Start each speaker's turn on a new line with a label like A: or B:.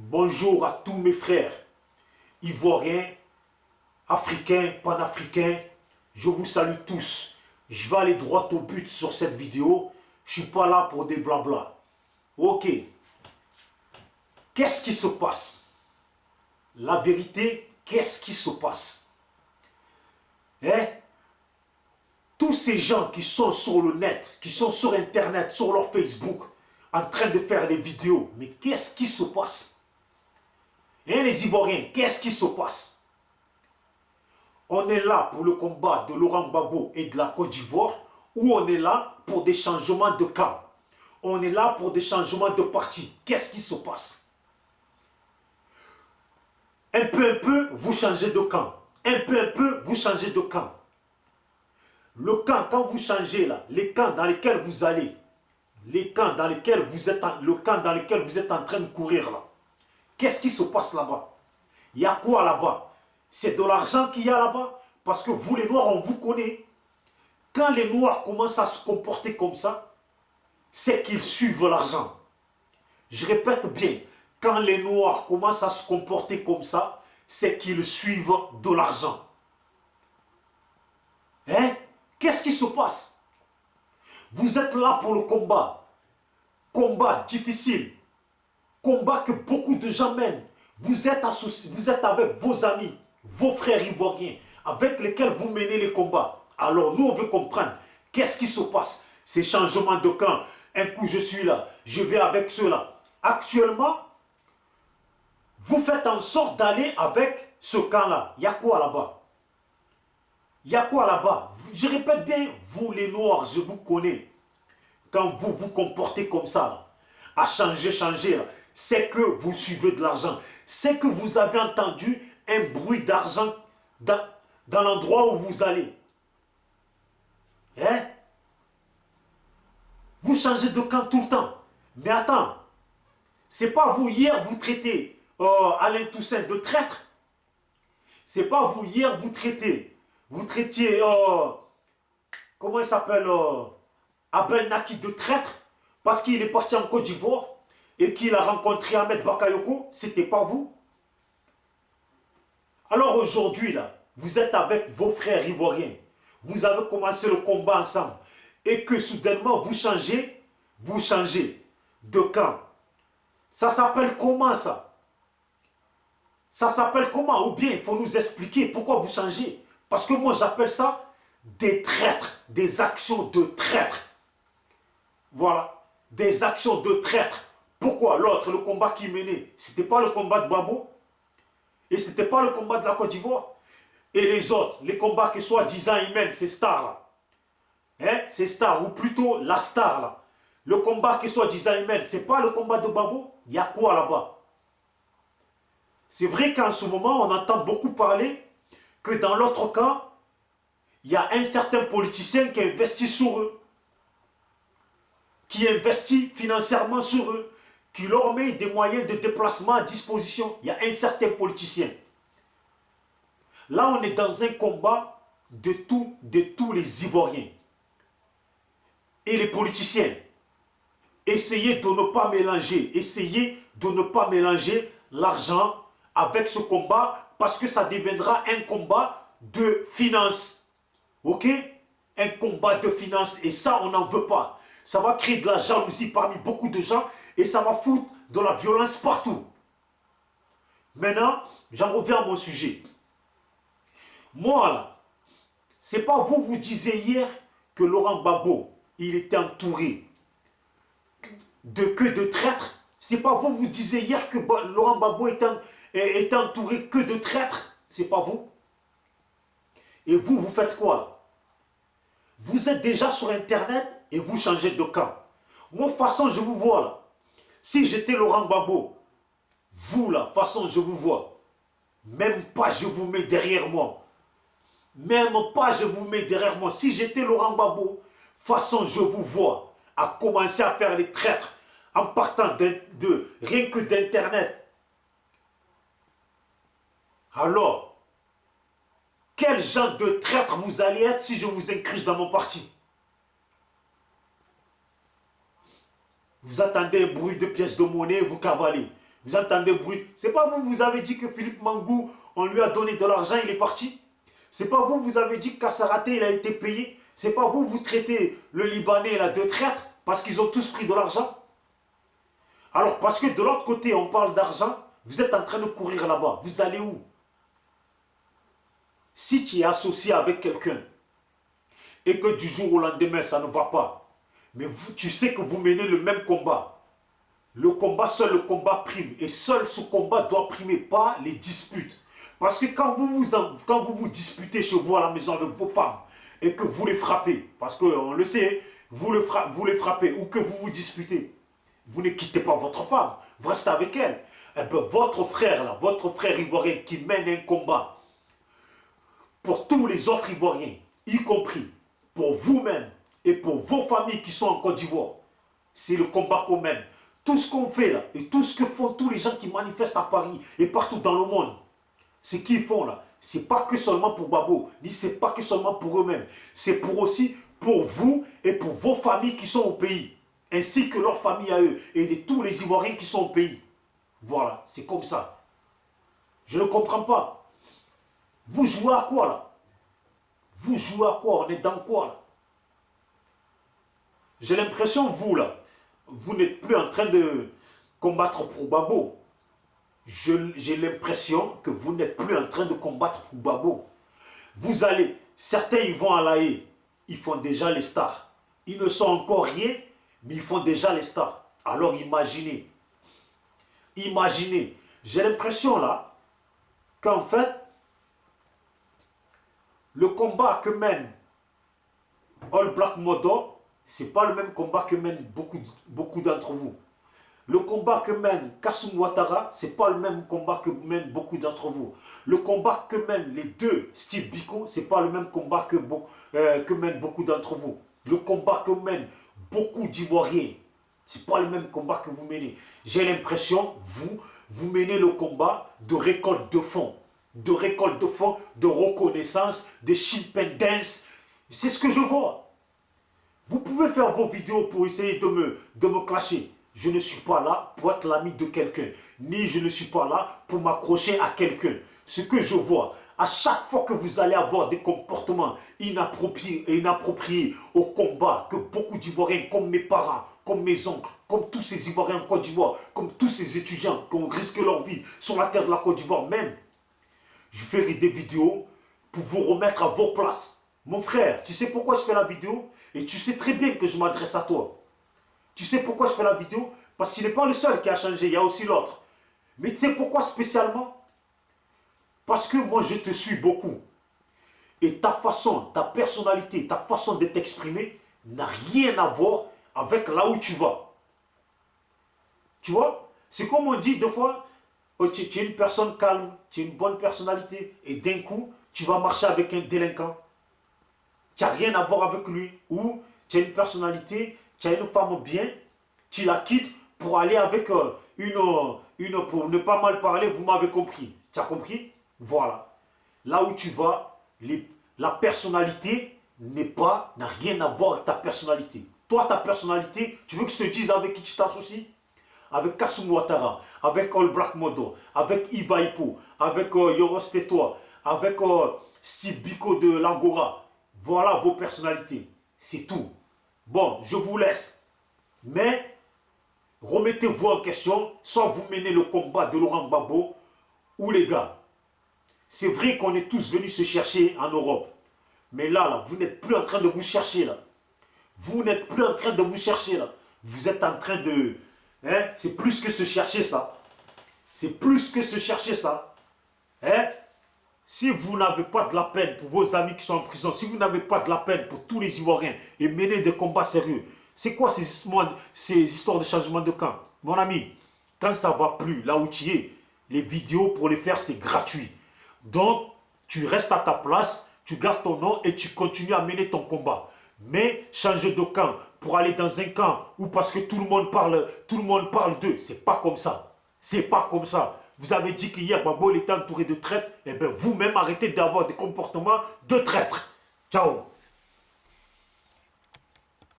A: Bonjour à tous mes frères, ivoiriens, africains, panafricains, je vous salue tous. Je vais aller droit au but sur cette vidéo, je ne suis pas là pour des blabla. Ok, qu'est-ce qui se passe? La vérité, qu'est-ce qui se passe? Hein? Tous ces gens qui sont sur le net, qui sont sur internet, sur leur Facebook, en train de faire des vidéos, mais qu'est-ce qui se passe? Hein, les Ivoiriens, qu'est-ce qui se passe? On est là pour le combat de Laurent Gbagbo et de la Côte d'Ivoire, ou on est là pour des changements de camp? On est là pour des changements de parti. Qu'est-ce qui se passe? Un peu, vous changez de camp. Un peu, vous changez de camp. Le camp, quand vous changez là, les camps dans lesquels vous allez, les camps dans lesquels vous êtes le camp dans lequel vous êtes en train de courir là, qu'est-ce qui se passe là-bas? Il y a quoi là-bas? C'est de l'argent qu'il y a là-bas? Parce que vous les Noirs, on vous connaît. Quand les Noirs commencent à se comporter comme ça, c'est qu'ils suivent l'argent. Je répète bien, quand les Noirs commencent à se comporter comme ça, c'est qu'ils suivent de l'argent. Hein? Qu'est-ce qui se passe? Vous êtes là pour le combat. Combat difficile. Combat que beaucoup de gens mènent. Vous êtes associés, vous êtes avec vos amis, vos frères ivoiriens, avec lesquels vous menez les combats. Alors nous, on veut comprendre. Qu'est-ce qui se passe? Ces changements de camp. Un coup, je suis là, je vais avec ceux-là. Actuellement, vous faites en sorte d'aller avec ce camp-là. Il y a quoi là-bas? Il y a quoi là-bas? Je répète bien, vous les Noirs, je vous connais. Quand vous vous comportez comme ça, là, à changer, c'est que vous suivez de l'argent. C'est que vous avez entendu un bruit d'argent dans l'endroit où vous allez. Hein? Vous changez de camp tout le temps. Mais attends, c'est pas vous hier vous traitez Alain Toussaint de traître. C'est pas vous hier vous traitiez comment il s'appelle Abel Naki de traître parce qu'il est parti en Côte d'Ivoire et qu'il a rencontré Ahmed Bakayoko. C'était pas vous. Alors aujourd'hui là, vous êtes avec vos frères ivoiriens. Vous avez commencé le combat ensemble et que soudainement vous changez de camp. Ça s'appelle comment ça? Ça s'appelle comment? Ou bien il faut nous expliquer pourquoi vous changez. Parce que moi j'appelle ça des traîtres, des actions de traîtres. Voilà, des actions de traîtres. Pourquoi? L'autre, le combat qu'il menait, ce n'était pas le combat de Gbagbo et ce n'était pas le combat de la Côte d'Ivoire. Et les autres, les combats que soi-disant ils mènent, ces stars là. Hein? Ces stars, ou plutôt la star là. Le combat que soi-disant ils mènent, ce n'est pas le combat de Gbagbo. Il y a quoi là-bas? C'est vrai qu'en ce moment, on entend beaucoup parler que dans l'autre camp, il y a un certain politicien qui investit sur eux, qui investit financièrement sur eux, qui leur met des moyens de déplacement à disposition. Il y a un certain politicien. Là, on est dans un combat de tous les Ivoiriens. Et les politiciens, essayez de ne pas mélanger l'argent avec ce combat, parce que ça deviendra un combat de finance. Ok? Un combat de finance, et ça, on n'en veut pas. Ça va créer de la jalousie parmi beaucoup de gens, et ça va foutre de la violence partout. Maintenant, j'en reviens à mon sujet. Moi, là, c'est pas vous, vous disiez hier que Laurent Gbagbo, il était entouré de traîtres. C'est pas vous, vous disiez hier que Laurent Gbagbo était entouré que de traîtres. C'est pas vous. Et vous, vous faites quoi là? Vous êtes déjà sur Internet et vous changez de camp. Moi, de toute façon, je vous vois là. Si j'étais Laurent Gbagbo, vous là, de toute façon, je vous vois. Même pas je vous mets derrière moi. Même pas je vous mets derrière moi. Si j'étais Laurent Gbagbo, de toute façon, je vous vois à commencer à faire les traîtres en partant rien que d'Internet. Alors, quel genre de traître vous allez être si je vous incruste dans mon parti? Vous attendez un bruit de pièces de monnaie, vous cavalez. Vous entendez bruit. C'est pas vous, vous avez dit que Philippe Mangou, on lui a donné de l'argent, il est parti. C'est pas vous, vous avez dit que Kassaraté, il a été payé. C'est pas vous, vous traitez le Libanais là de traître parce qu'ils ont tous pris de l'argent. Alors, parce que de l'autre côté, on parle d'argent, vous êtes en train de courir là-bas. Vous allez où? Si tu es associé avec quelqu'un et que du jour au lendemain, ça ne va pas, mais vous, tu sais que vous menez le même combat. Le combat, seul le combat prime. Et seul ce combat doit primer, pas les disputes. Parce que quand vous vous disputez chez vous à la maison avec vos femmes et que vous les frappez, parce qu'on le sait, vous les frappez ou que vous vous disputez, vous ne quittez pas votre femme, vous restez avec elle. Eh bien, votre frère, là, votre frère ivoirien qui mène un combat pour tous les autres Ivoiriens, y compris pour vous-même et pour vos familles qui sont en Côte d'Ivoire, c'est le combat qu'on mène. Tout ce qu'on fait là, et tout ce que font tous les gens qui manifestent à Paris et partout dans le monde, ce qu'ils font là, c'est pas que seulement pour Babo, ni c'est pas que seulement pour eux-mêmes, c'est pour aussi pour vous et pour vos familles qui sont au pays, ainsi que leurs familles à eux, et de tous les Ivoiriens qui sont au pays. Voilà, c'est comme ça. Je ne comprends pas. Vous jouez à quoi là? Vous jouez à quoi? On est dans quoi là? J'ai l'impression, vous là, vous n'êtes plus en train de combattre pour Babo. J'ai l'impression que vous n'êtes plus en train de combattre pour Babo. Vous allez, certains ils vont à La Haye, ils font déjà les stars. Ils ne sont encore rien, mais ils font déjà les stars. Alors imaginez, imaginez, j'ai l'impression là, qu'en fait, le combat que mène All Black Modo, ce n'est pas le même combat que mènent beaucoup d'entre vous. Le combat que mène Kassoum Ouattara, ce n'est pas le même combat que mènent beaucoup d'entre vous. Le combat que mènent les deux Steve Biko, ce n'est pas le même combat que mènent beaucoup d'entre vous. Le combat que mènent beaucoup d'Ivoiriens, ce n'est pas le même combat que vous menez. J'ai l'impression, vous menez le combat de récolte de fonds. De récolte de fonds, de reconnaissance, de chimpanzés. C'est ce que je vois. Vous pouvez faire vos vidéos pour essayer de me clasher. Je ne suis pas là pour être l'ami de quelqu'un. Ni je ne suis pas là pour m'accrocher à quelqu'un. Ce que je vois, à chaque fois que vous allez avoir des comportements inappropriés au combat, que beaucoup d'Ivoiriens, comme mes parents, comme mes oncles, comme tous ces Ivoiriens en Côte d'Ivoire, comme tous ces étudiants qui ont risqué leur vie sur la terre de la Côte d'Ivoire même, je ferai des vidéos pour vous remettre à vos places. Mon frère, tu sais pourquoi je fais la vidéo? Et tu sais très bien que je m'adresse à toi. Tu sais pourquoi je fais la vidéo? Parce qu'il n'est pas le seul qui a changé, il y a aussi l'autre. Mais tu sais pourquoi spécialement? Parce que moi je te suis beaucoup. Et ta façon, ta personnalité, ta façon de t'exprimer n'a rien à voir avec là où tu vas. Tu vois? C'est comme on dit deux fois, oh, tu es une personne calme, tu as une bonne personnalité, et d'un coup, tu vas marcher avec un délinquant. Tu n'as rien à voir avec lui. Ou tu as une personnalité, tu as une femme bien, tu la quittes pour aller avec pour ne pas mal parler, vous m'avez compris. Tu as compris? Voilà. Là où tu vas, la personnalité n'a rien à voir avec ta personnalité. Toi, ta personnalité, tu veux que je te dise avec qui tu t'associes? Avec Kassoum Ouattara, avec All Black Modo, avec Ivaïpo, avec Yoros Tétois, avec Steve Biko de l'Angora. Voilà vos personnalités. C'est tout. Bon, je vous laisse. Mais remettez-vous en question, soit vous menez le combat de Laurent Gbagbo, ou les gars. C'est vrai qu'on est tous venus se chercher en Europe. Mais là, vous n'êtes plus en train de vous chercher là. Vous n'êtes plus en train de vous chercher là. Vous êtes en train de... Hein? C'est plus que se chercher ça. C'est plus que se chercher ça. Hein? Si vous n'avez pas de la peine pour vos amis qui sont en prison, si vous n'avez pas de la peine pour tous les Ivoiriens et mener des combats sérieux, c'est quoi ces histoires de changement de camp? Mon ami, quand ça ne va plus là où tu es, les vidéos pour les faire c'est gratuit. Donc, tu restes à ta place, tu gardes ton nom et tu continues à mener ton combat. Mais changer de camp pour aller dans un camp ou parce que tout le monde parle d'eux, c'est pas comme ça. C'est pas comme ça. Vous avez dit qu'hier, Babo était entouré de traîtres. Eh bien, vous-même, arrêtez d'avoir des comportements de traîtres. Ciao.